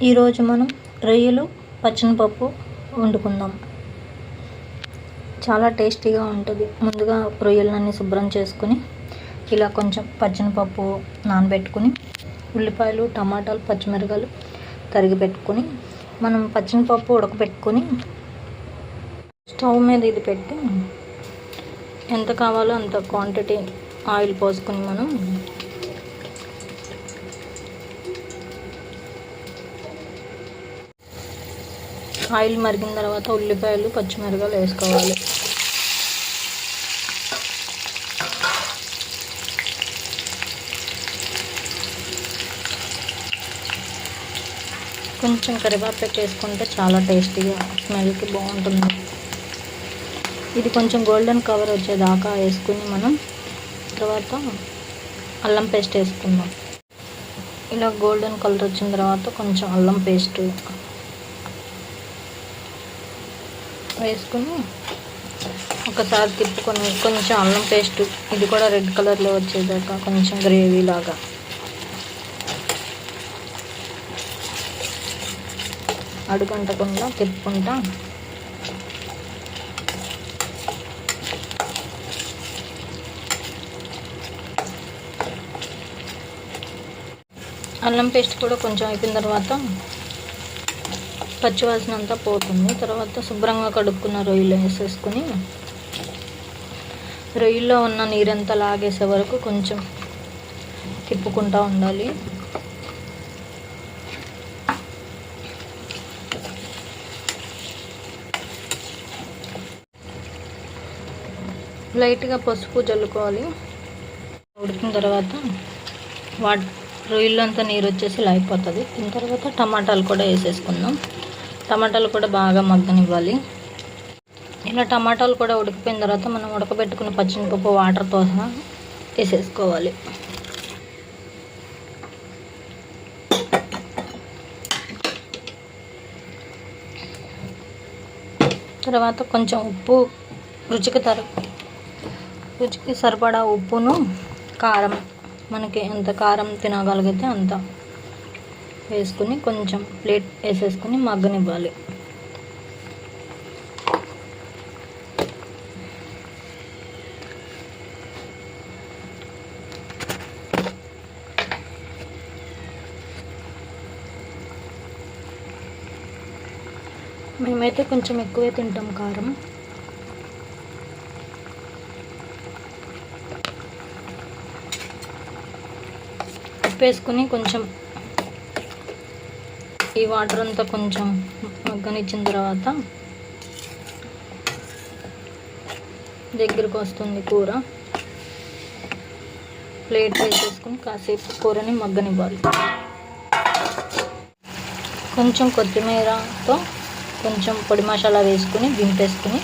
ఈరోజు మనం రొయ్యలు పచ్చనిపప్పు వండుకుందాం. చాలా టేస్టీగా ఉంటుంది. ముందుగా రొయ్యలన్నీ శుభ్రం చేసుకుని ఇలా కొంచెం పచ్చనిపప్పు నానబెట్టుకుని ఉల్లిపాయలు, టమాటాలు, పచ్చిమిరపకాయలు తరిగి పెట్టుకుని మనం పచ్చనిపప్పు ఉడకబెట్టుకుని స్టవ్ మీద ఇది పెట్టి ఎంత కావాలో అంత క్వాంటిటీ ఆయిల్ పోసుకుని మనం ఆయిల్ మరిగిన తర్వాత ఉల్లిపాయలు, పచ్చిమిరపకాయలు వేసుకోవాలి. కొంచెం కరివేపాకు వేసుకుంటే చాలా టేస్టీగా స్మెల్కి బాగుంటుంది. ఇది కొంచెం గోల్డెన్ కలర్ వచ్చేదాకా వేసుకుని మనం తర్వాత అల్లం పేస్ట్ వేసుకుందాం. ఇలా గోల్డెన్ కలర్ వచ్చిన తర్వాత కొంచెం అల్లం పేస్ట్ వేసుకుని ఒకసారి తిప్పుకొని కొంచెం అల్లం పేస్ట్ ఇది కూడా రెడ్ కలర్లో వచ్చేదాకా కొంచెం గ్రేవీ లాగా అడుగంటకుండా తిప్పుకుంటా అల్లం పేస్ట్ కూడా కొంచెం అయిపోయిన తర్వాత పచ్చివాసన అంతా పోతుంది. తర్వాత శుభ్రంగా కడుక్కున్న రొయ్యలు వేసేసుకుని రొయ్యల్లో ఉన్న నీరంతా లాగేసే వరకు కొంచెం తిప్పుకుంటూ ఉండాలి. లైట్గా పసుపు జల్లుకోవాలి. ఉడికిన తర్వాత రొయ్యల్లో అంతా నీరు వచ్చేసి ఇలా అయిపోతుంది. దీని తర్వాత టమాటాలు కూడా వేసేసుకుందాం. టమాటాలు కూడా బాగా మగ్గనివ్వాలి. ఇలా టమాటాలు కూడా ఉడికిపోయిన తర్వాత మనం ఉడకబెట్టుకున్న పచ్చనిపప్పు వాటర్తో సహా వేసేసుకోవాలి. తర్వాత కొంచెం ఉప్పు, రుచికి సరిపడా ఉప్పును, కారం మనకి ఎంత కారం తినగలిగితే అంత వేసుకుని కొంచెం ప్లేట్ వేసేసుకుని మగ్గనివ్వాలి. మేమైతే కొంచెం ఎక్కువే తింటాం కారం. ఉప్పు వేసుకుని కొంచెం ఈ వాటర్ అంతా కొంచెం మగ్గనిచ్చిన తర్వాత దగ్గరకు వస్తుంది కూర. ప్లేట్ వేసేసుకుని కాసేపు కూరని మగ్గనివ్వాలి. కొంచెం కొత్తిమీరతో కొంచెం పొడి మసాలా వేసుకుని దింపేసుకుని